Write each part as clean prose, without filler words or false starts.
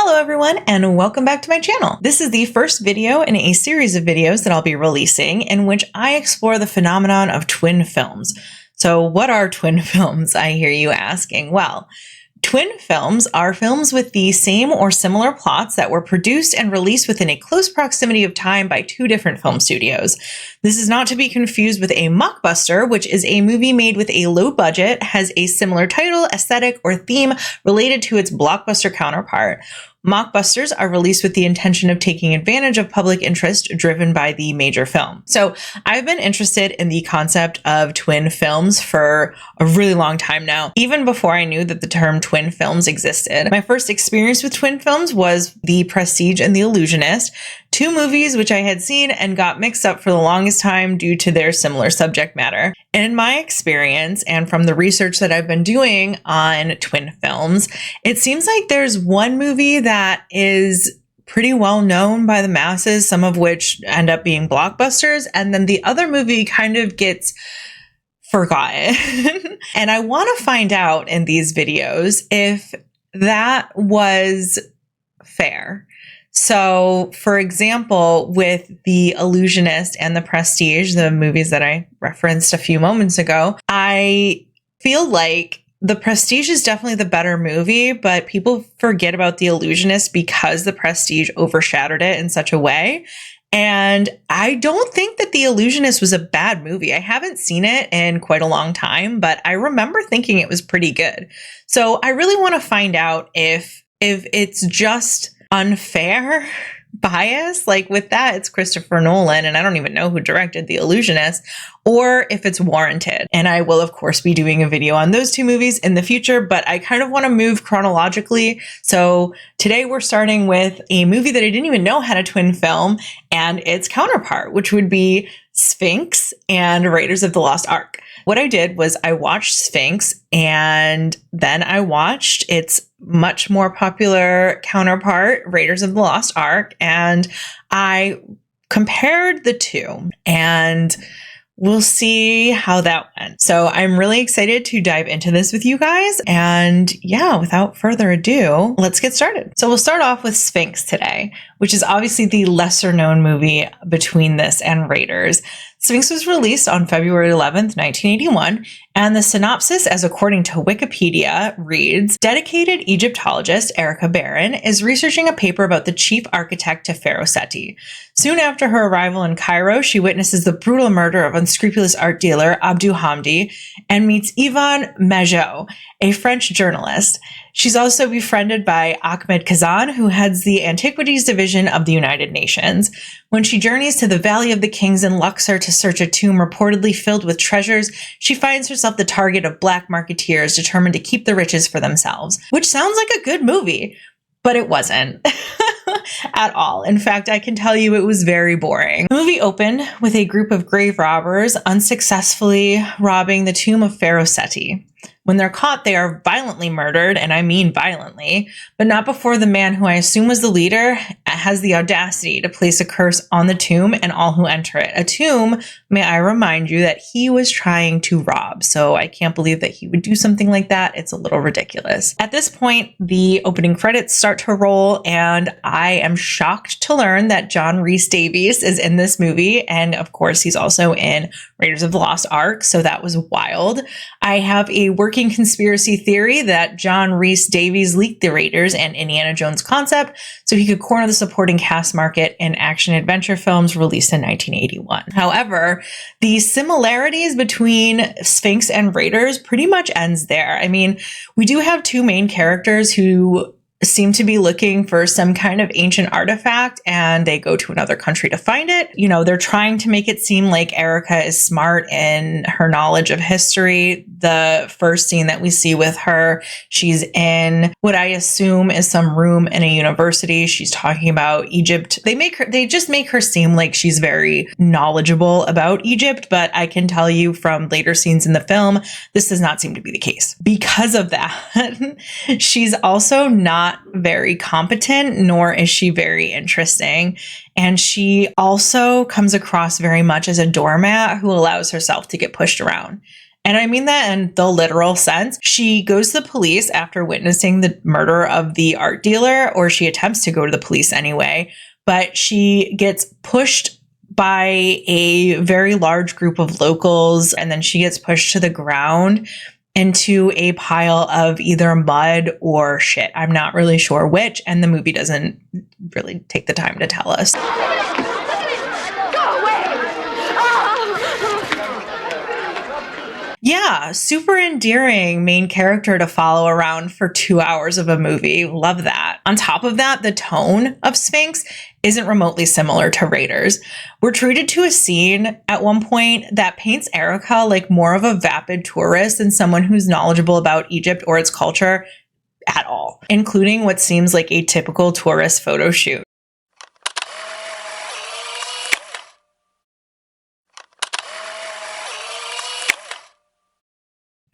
Hello everyone, and welcome back to my channel. This is the first video in a series of videos that I'll be releasing in which I explore the phenomenon of twin films. So what are twin films, I hear you asking? Well, twin films are films with the same or similar plots that were produced and released within a close proximity of time by two different film studios. This is not to be confused with a mockbuster, which is a movie made with a low budget, has a similar title, aesthetic, or theme related to its blockbuster counterpart. Mockbusters are released with the intention of taking advantage of public interest driven by the major film. So I've been interested in the concept of twin films for a really long time now, even before I knew that the term twin films existed. My first experience with twin films was The Prestige and The Illusionist, two movies which I had seen and got mixed up for the longest time due to their similar subject matter. In my experience, and from the research that I've been doing on twin films, it seems like there's one movie that is pretty well known by the masses, some of which end up being blockbusters, and then the other movie kind of gets forgotten. And I want to find out in these videos if that was fair. So, for example, with The Illusionist and The Prestige, the movies that I referenced a few moments ago, I feel like The Prestige is definitely the better movie, but people forget about The Illusionist because The Prestige overshadowed it in such a way. And I don't think that The Illusionist was a bad movie. I haven't seen it in quite a long time, but I remember thinking it was pretty good. So I really want to find out if it's just unfair bias. Like with that, it's Christopher Nolan, and I don't even know who directed The Illusionist, or if it's warranted. And I will, of course, be doing a video on those two movies in the future, but I kind of want to move chronologically. So today we're starting with a movie that I didn't even know had a twin film and its counterpart, which would be Sphinx and Raiders of the Lost Ark. What I did was I watched Sphinx, and then I watched its much more popular counterpart, Raiders of the Lost Ark, and I compared the two, and we'll see how that went. So I'm really excited to dive into this with you guys. And yeah, without further ado, let's get started. So we'll start off with Sphinx today, which is obviously the lesser known movie between this and Raiders. Sphinx was released on February 11th, 1981, and the synopsis, as according to Wikipedia, reads, dedicated Egyptologist Erica Barron is researching a paper about the chief architect to Pharaoh Seti. Soon after her arrival in Cairo, she witnesses the brutal murder of unscrupulous art dealer Abdou Hamdi and meets Yvonne Majot, a French journalist. She's also befriended by Ahmed Kazan, who heads the Antiquities Division of the United Nations. When she journeys to the Valley of the Kings in Luxor to search a tomb reportedly filled with treasures, she finds herself the target of black marketeers determined to keep the riches for themselves. Which sounds like a good movie, but it wasn't. At all. In fact, I can tell you it was very boring. The movie opened with a group of grave robbers unsuccessfully robbing the tomb of Pharaoh Seti. When they're caught, they are violently murdered, and I mean violently, but not before the man who I assume was the leader has the audacity to place a curse on the tomb and all who enter it. A tomb, may I remind you, that he was trying to rob, so I can't believe that he would do something like that. It's a little ridiculous. At this point, the opening credits start to roll, and I am shocked to learn that John Rhys Davies is in this movie, and of course, he's also in Raiders of the Lost Ark, so that was wild. I have a working conspiracy theory that John Rhys Davies leaked the Raiders and Indiana Jones concept so he could corner the supporting cast market in action-adventure films released in 1981. However, the similarities between Sphinx and Raiders pretty much ends there. I mean, we do have two main characters who seem to be looking for some kind of ancient artifact, and they go to another country to find it. You know, they're trying to make it seem like Erica is smart in her knowledge of history. The first scene that we see with her, she's in what I assume is some room in a university. She's talking about Egypt. They just make her seem like she's very knowledgeable about Egypt, but I can tell you from later scenes in the film, this does not seem to be the case. Because of that, she's also not very competent, nor is she very interesting. And she also comes across very much as a doormat who allows herself to get pushed around. And I mean that in the literal sense. She goes to the police after witnessing the murder of the art dealer, or she attempts to go to the police anyway, but she gets pushed by a very large group of locals, and then she gets pushed to the ground into a pile of either mud or shit. I'm not really sure which, and the movie doesn't really take the time to tell us. Yeah, super endearing main character to follow around for 2 hours of a movie. Love that. On top of that, the tone of Sphinx isn't remotely similar to Raiders. We're treated to a scene at one point that paints Erica like more of a vapid tourist than someone who's knowledgeable about Egypt or its culture at all, including what seems like a typical tourist photo shoot.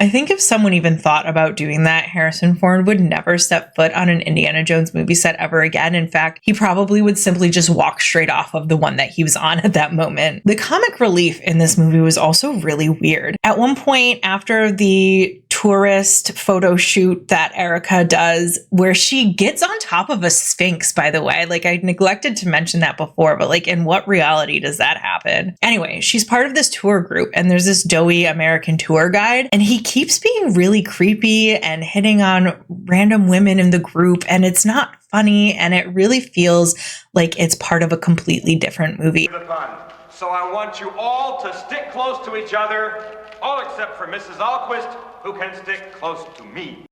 I think if someone even thought about doing that, Harrison Ford would never step foot on an Indiana Jones movie set ever again. In fact, he probably would simply just walk straight off of the one that he was on at that moment. The comic relief in this movie was also really weird. At one point, after the tourist photo shoot that Erica does, where she gets on top of a sphinx, by the way. Like, I neglected to mention that before, but like, in what reality does that happen? Anyway, she's part of this tour group, and there's this doughy American tour guide, and he keeps being really creepy and hitting on random women in the group, and it's not funny, and it really feels like it's part of a completely different movie. So I want you all to stick close to each other, all except for Mrs. Alquist, who can stick close to me.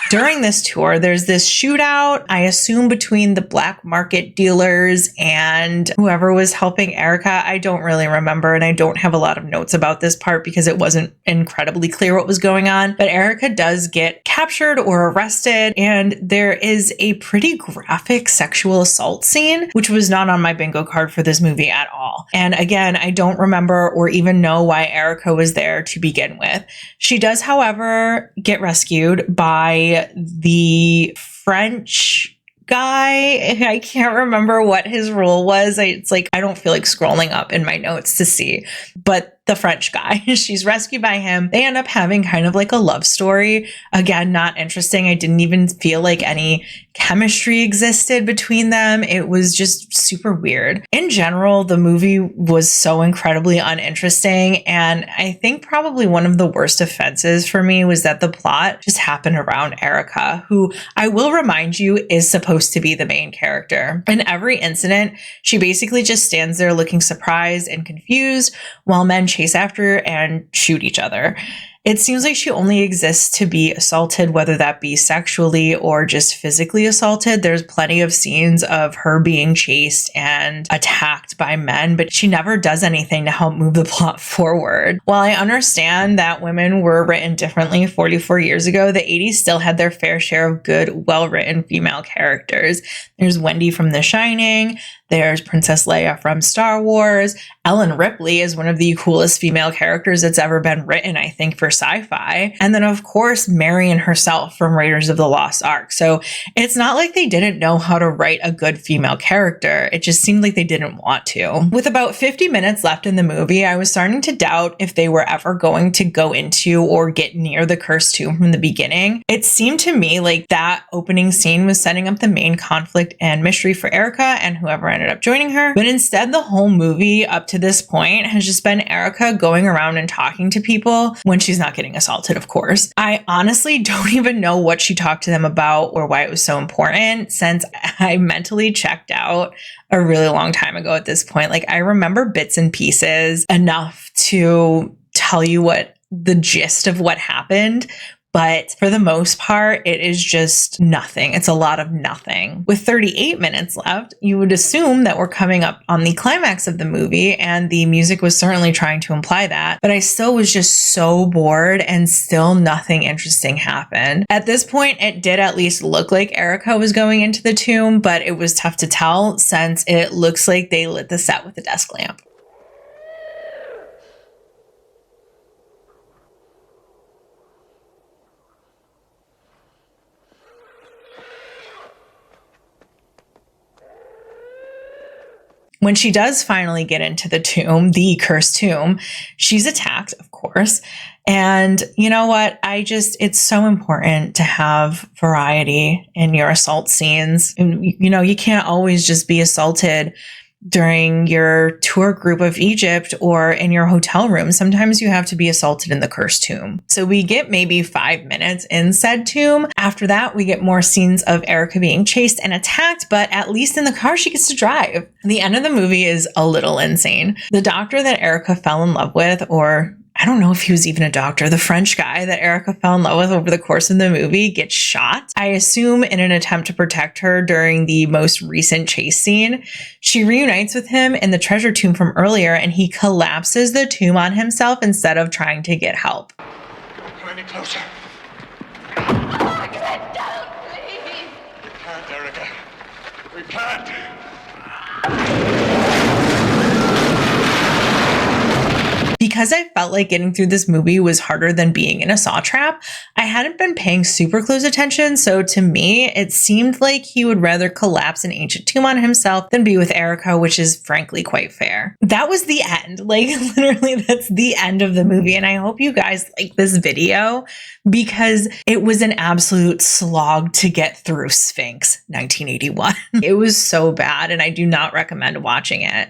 During this tour, there's this shootout, I assume between the black market dealers and whoever was helping Erica. I don't really remember, and I don't have a lot of notes about this part because it wasn't incredibly clear what was going on. But Erica does get captured or arrested, and there is a pretty graphic sexual assault scene, which was not on my bingo card for this movie at all. And again, I don't remember or even know why Erica was there to begin with. She does, however, get rescued by the French guy. I can't remember what his role was. It's like, I don't feel like scrolling up in my notes to see, but the French guy, she's rescued by him. They end up having kind of like a love story. Again, not interesting. I didn't even feel like any chemistry existed between them. It was just super weird. In general, the movie was so incredibly uninteresting. And I think probably one of the worst offenses for me was that the plot just happened around Erica, who I will remind you is supposed to be the main character. In every incident, she basically just stands there looking surprised and confused while men chase after her and shoot each other. It seems like she only exists to be assaulted, whether that be sexually or just physically assaulted. There's plenty of scenes of her being chased and attacked by men, but she never does anything to help move the plot forward. While I understand that women were written differently 44 years ago, the 80s still had their fair share of good, well-written female characters. There's Wendy from The Shining. There's Princess Leia from Star Wars. Ellen Ripley is one of the coolest female characters that's ever been written, I think, for sci-fi. And then, of course, Marion herself from Raiders of the Lost Ark. So it's not like they didn't know how to write a good female character. It just seemed like they didn't want to. With about 50 minutes left in the movie, I was starting to doubt if they were ever going to go into or get near the cursed tomb from the beginning. It seemed to me like that opening scene was setting up the main conflict and mystery for Erica and whoever ended up joining her. But instead, the whole movie up to this point has just been Erica going around and talking to people when she's not getting assaulted, of course. I honestly don't even know what she talked to them about or why it was so important, since I mentally checked out a really long time ago at this point. Like, I remember bits and pieces enough to tell you what the gist of what happened. But for the most part, it is just nothing. It's a lot of nothing. With 38 minutes left, you would assume that we're coming up on the climax of the movie, and the music was certainly trying to imply that. But I still was just so bored, and still nothing interesting happened. At this point, it did at least look like Erica was going into the tomb, but it was tough to tell since it looks like they lit the set with a desk lamp. When she does finally get into the tomb, the cursed tomb, she's attacked, of course. And you know what? It's so important to have variety in your assault scenes. And, you can't always just be assaulted during your tour group of Egypt or in your hotel room. Sometimes you have to be assaulted in the cursed tomb. So we get maybe 5 minutes in said tomb. After that, we get more scenes of Erica being chased and attacked, but at least in the car, she gets to drive. The end of the movie is a little insane. The doctor that Erica fell in love with, or I don't know if he was even a doctor, the French guy that Erica fell in love with over the course of the movie, gets shot, I assume in an attempt to protect her during the most recent chase scene. She reunites with him in the treasure tomb from earlier, and he collapses the tomb on himself instead of trying to get help. Come any closer. Margaret, don't, please. We can't, Erica. We can't. Because I felt like getting through this movie was harder than being in a saw trap, I hadn't been paying super close attention, so to me, it seemed like he would rather collapse an ancient tomb on himself than be with Erica, which is frankly quite fair. That was the end. Like, literally, that's the end of the movie, and I hope you guys like this video because it was an absolute slog to get through Sphinx 1981. It was so bad, and I do not recommend watching it.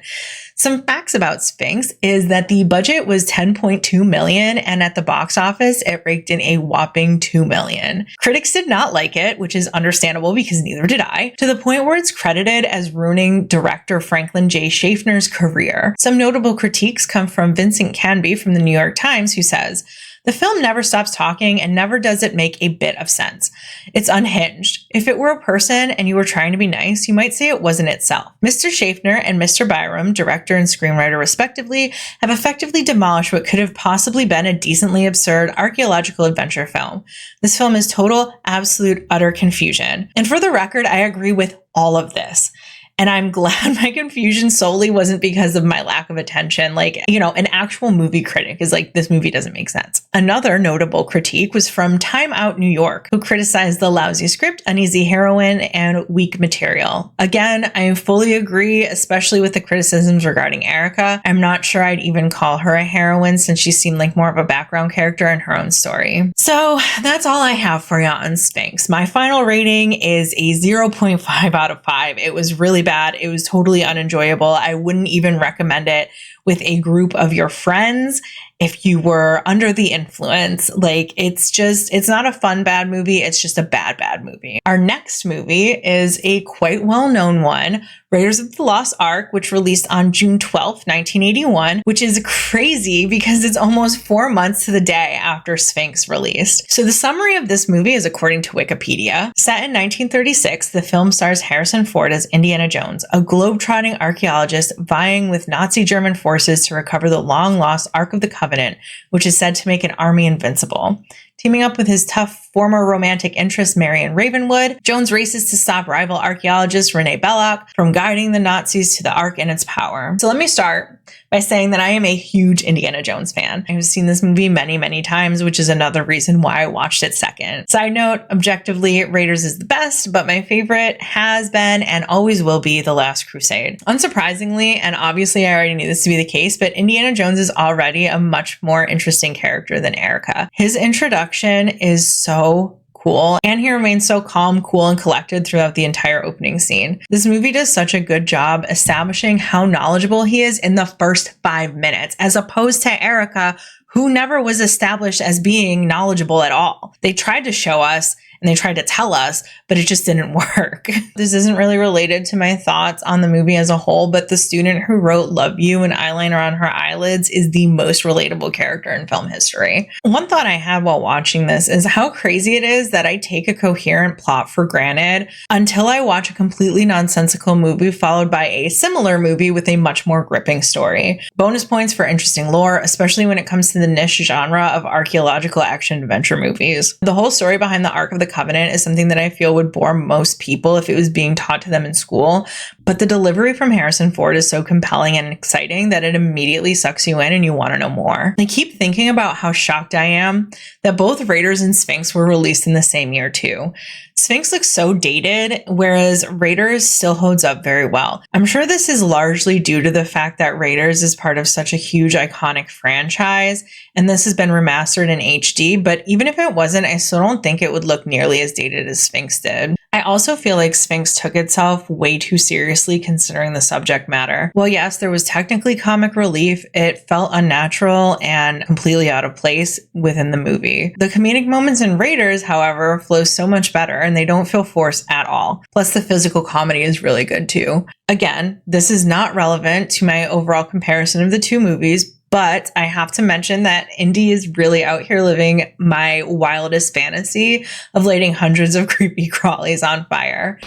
Some facts about Sphinx is that the budget was $10.2 million, and at the box office, it raked in a whopping $2 million. Critics did not like it, which is understandable because neither did I, to the point where it's credited as ruining director Franklin J. Schaffner's career. Some notable critiques come from Vincent Canby from the New York Times, who says, "The film never stops talking and never does it make a bit of sense. It's unhinged. If it were a person and you were trying to be nice, you might say it wasn't itself." Mr. Schaffner and Mr. Byram, director and screenwriter respectively, have effectively demolished what could have possibly been a decently absurd archaeological adventure film. This film is total, absolute, utter confusion. And for the record, I agree with all of this. And I'm glad my confusion solely wasn't because of my lack of attention. Like, an actual movie critic is like, this movie doesn't make sense. Another notable critique was from Time Out New York, who criticized the lousy script, uneasy heroine, and weak material. Again, I fully agree, especially with the criticisms regarding Erica. I'm not sure I'd even call her a heroine since she seemed like more of a background character in her own story. So that's all I have for you on Sphinx. My final rating is a 0.5 out of 5. It was really bad. It was totally unenjoyable. I wouldn't even recommend it with a group of your friends if you were under the influence. Like, it's not a fun, bad movie. It's just a bad, bad movie. Our next movie is a quite well-known one, Raiders of the Lost Ark, which released on June 12th, 1981, which is crazy because it's almost 4 months to the day after Sphinx released. So the summary of this movie is according to Wikipedia. Set in 1936, the film stars Harrison Ford as Indiana Jones, a globe-trotting archaeologist vying with Nazi German forces to recover the long-lost Ark of the Covenant, which is said to make an army invincible. Teaming up with his tough former romantic interest Marion Ravenwood, Jones races to stop rival archaeologist Renee Belloc from guiding the Nazis to the Ark and its power. So let me start by saying that I am a huge Indiana Jones fan. I've seen this movie many, many times, which is another reason why I watched it second. Side note, objectively, Raiders is the best, but my favorite has been and always will be The Last Crusade. Unsurprisingly, and obviously I already knew this to be the case, but Indiana Jones is already a much more interesting character than Erica. His introduction is so cool, and he remains so calm, cool, and collected throughout the entire opening scene. This movie does such a good job establishing how knowledgeable he is in the first 5 minutes, as opposed to Erica, who never was established as being knowledgeable at all. They tried to show us and they tried to tell us, but it just didn't work. This isn't really related to my thoughts on the movie as a whole, but the student who wrote "Love You" and eyeliner on her eyelids is the most relatable character in film history. One thought I had while watching this is how crazy it is that I take a coherent plot for granted until I watch a completely nonsensical movie followed by a similar movie with a much more gripping story. Bonus points for interesting lore, especially when it comes to the niche genre of archaeological action adventure movies. The whole story behind the Ark of the Covenant is something that I feel would bore most people if it was being taught to them in school, but the delivery from Harrison Ford is so compelling and exciting that it immediately sucks you in and you want to know more. I keep thinking about how shocked I am that both Raiders and Sphinx were released in the same year too. Sphinx looks so dated, whereas Raiders still holds up very well. I'm sure this is largely due to the fact that Raiders is part of such a huge iconic franchise, and this has been remastered in HD, but even if it wasn't, I still don't think it would look nearly as dated as Sphinx did. I also feel like Sphinx took itself way too seriously considering the subject matter. Well, yes, there was technically comic relief, it felt unnatural and completely out of place within the movie. The comedic moments in Raiders, however, flow so much better and they don't feel forced at all. Plus, the physical comedy is really good too. Again, this is not relevant to my overall comparison of the two movies, but I have to mention that Indy is really out here living my wildest fantasy of lighting hundreds of creepy crawlies on fire.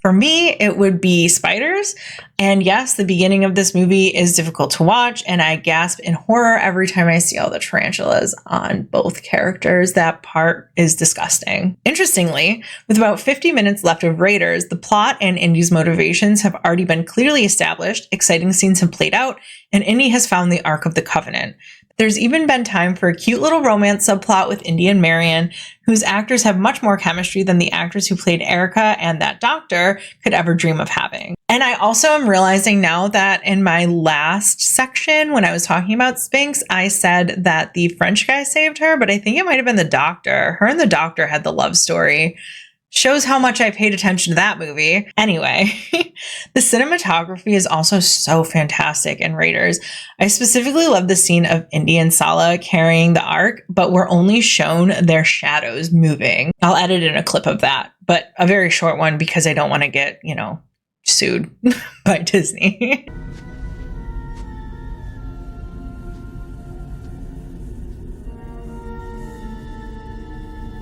For me, it would be spiders. And yes, the beginning of this movie is difficult to watch, and I gasp in horror every time I see all the tarantulas on both characters. That part is disgusting. Interestingly, with about 50 minutes left of Raiders, the plot and Indy's motivations have already been clearly established, exciting scenes have played out, and Indy has found the Ark of the Covenant. There's even been time for a cute little romance subplot with Indy and Marion, whose actors have much more chemistry than the actors who played Erica and that doctor could ever dream of having. And I also am realizing now that in my last section, when I was talking about Sphinx, I said that the French guy saved her, but I think it might have been the doctor. Her and the doctor had the love story. Shows how much I paid attention to that movie. Anyway, the cinematography is also so fantastic in Raiders. I specifically love the scene of Indy and Sala carrying the Ark, but we're only shown their shadows moving. I'll edit in a clip of that, but a very short one because I don't want to get, sued by Disney.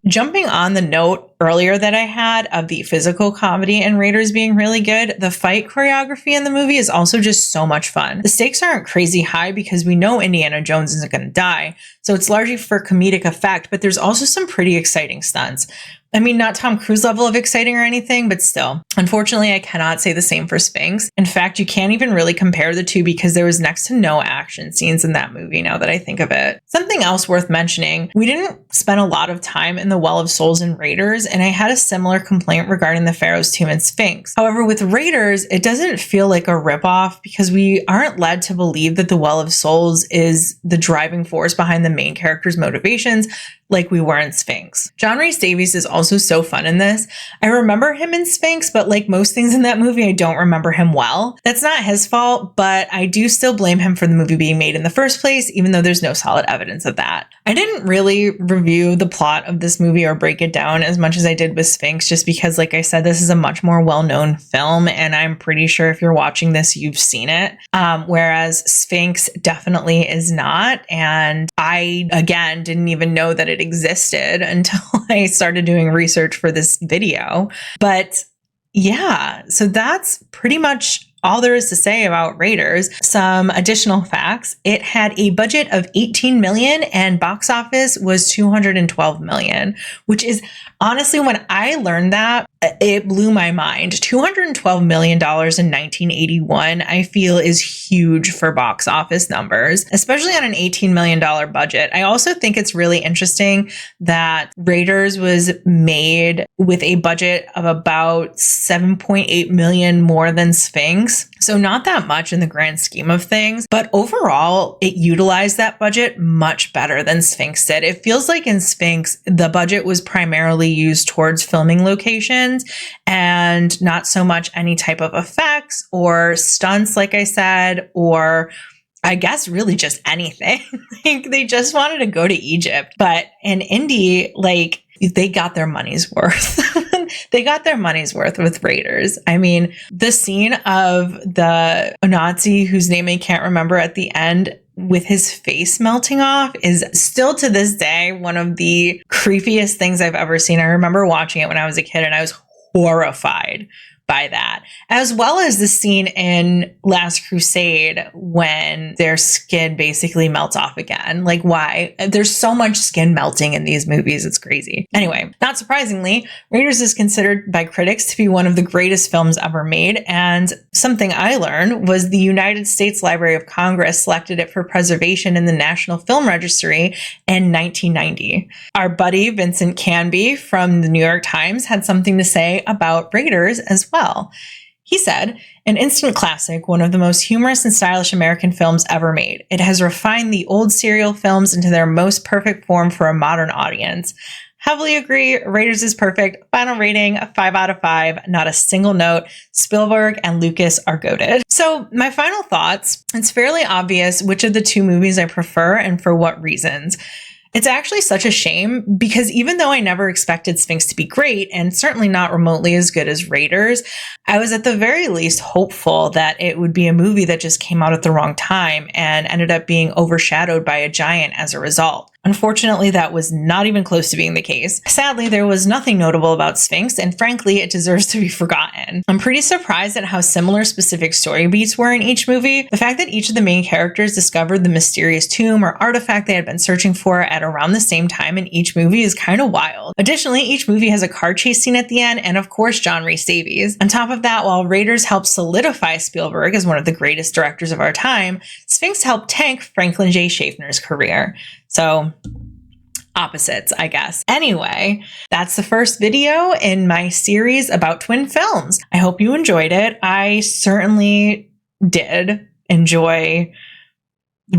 Jumping on the note earlier that I had of the physical comedy in Raiders being really good, the fight choreography in the movie is also just so much fun. The stakes aren't crazy high because we know Indiana Jones isn't going to die, so it's largely for comedic effect, but there's also some pretty exciting stunts. I mean, not Tom Cruise level of exciting or anything, but still. Unfortunately, I cannot say the same for Sphinx. In fact, you can't even really compare the two because there was next to no action scenes in that movie now that I think of it. Something else worth mentioning, we didn't spend a lot of time in the Well of Souls in Raiders, and I had a similar complaint regarding the Pharaoh's Tomb in Sphinx. However, with Raiders, it doesn't feel like a ripoff because we aren't led to believe that the Well of Souls is the driving force behind the main character's motivations like we were in Sphinx. John Rhys Davies is also so fun in this. I remember him in Sphinx, but like most things in that movie, I don't remember him well. That's not his fault, but I do still blame him for the movie being made in the first place, even though there's no solid evidence of that. I didn't really review the plot of this movie or break it down as much as I did with Sphinx, just because, like I said, this is a much more well-known film, and I'm pretty sure if you're watching this, you've seen it. Whereas Sphinx definitely is not. And I, again, didn't even know that it existed until I started doing research for this video. But yeah, so that's pretty much all there is to say about Raiders. Some additional facts. It had a budget of $18 million and box office was $212 million, which is honestly, when I learned that, it blew my mind. $212 million in 1981, I feel, is huge for box office numbers, especially on an $18 million budget. I also think it's really interesting that Raiders was made with a budget of about $7.8 million more than Sphinx. So not that much in the grand scheme of things, but overall, it utilized that budget much better than Sphinx did. It feels like in Sphinx, the budget was primarily used towards filming locations and not so much any type of effects or stunts, like I said, or I guess really just anything. Like they just wanted to go to Egypt. But in Indy, like they got their money's worth. They got their money's worth with Raiders. I mean, the scene of the Nazi whose name I can't remember at the end with his face melting off is still to this day one of the creepiest things I've ever seen. I remember watching it when I was a kid and I was horrified by that, as well as the scene in Last Crusade when their skin basically melts off again. Like, why? There's so much skin melting in these movies. It's crazy. Anyway, not surprisingly, Raiders is considered by critics to be one of the greatest films ever made. And something I learned was the United States Library of Congress selected it for preservation in the National Film Registry in 1990. Our buddy Vincent Canby from the New York Times had something to say about Raiders as well. He said, "An instant classic, one of the most humorous and stylish American films ever made. It has refined the old serial films into their most perfect form for a modern audience. Heavily agree, Raiders is perfect. Final rating, 5 out of 5, not a single note. Spielberg and Lucas are goated." So my final thoughts, it's fairly obvious which of the two movies I prefer and for what reasons. It's actually such a shame because even though I never expected Sphinx to be great and certainly not remotely as good as Raiders, I was at the very least hopeful that it would be a movie that just came out at the wrong time and ended up being overshadowed by a giant as a result. Unfortunately, that was not even close to being the case. Sadly, there was nothing notable about Sphinx, and frankly, it deserves to be forgotten. I'm pretty surprised at how similar specific story beats were in each movie. The fact that each of the main characters discovered the mysterious tomb or artifact they had been searching for at around the same time in each movie is kind of wild. Additionally, each movie has a car chase scene at the end, and of course, John Rhys Davies. On top of that, while Raiders helped solidify Spielberg as one of the greatest directors of our time, Sphinx helped tank Franklin J. Schaffner's career. So, opposites, I guess. Anyway, that's the first video in my series about twin films. I hope you enjoyed it. I certainly did enjoy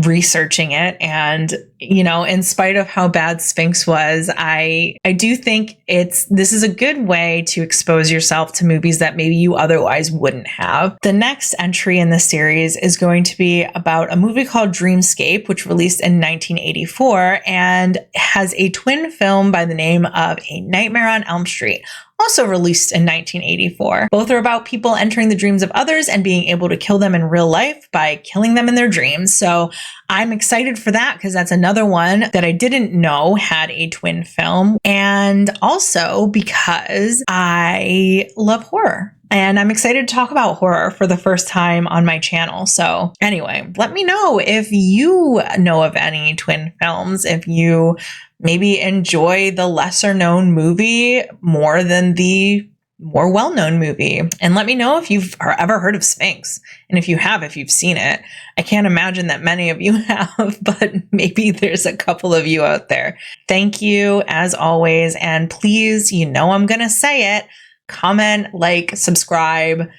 researching it, and in spite of how bad Sphinx was, I do think this is a good way to expose yourself to movies that maybe you otherwise wouldn't have. The next entry in the series is going to be about a movie called Dreamscape, which released in 1984 and has a twin film by the name of A Nightmare on Elm Street, also released in 1984. Both are about people entering the dreams of others and being able to kill them in real life by killing them in their dreams. So I'm excited for that because that's another one that I didn't know had a twin film. And also because I love horror. And I'm excited to talk about horror for the first time on my channel. So anyway, let me know if you know of any twin films, if you maybe enjoy the lesser known movie more than the more well-known movie. And let me know if you've ever heard of Sphinx. And if you have, if you've seen it. I can't imagine that many of you have, but maybe there's a couple of you out there. Thank you as always. And please, I'm going to say it, comment, like, subscribe.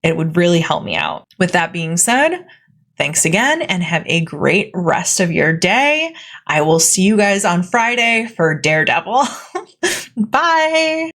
It would really help me out. With that being said, thanks again and have a great rest of your day. I will see you guys on Friday for Daredevil. Bye.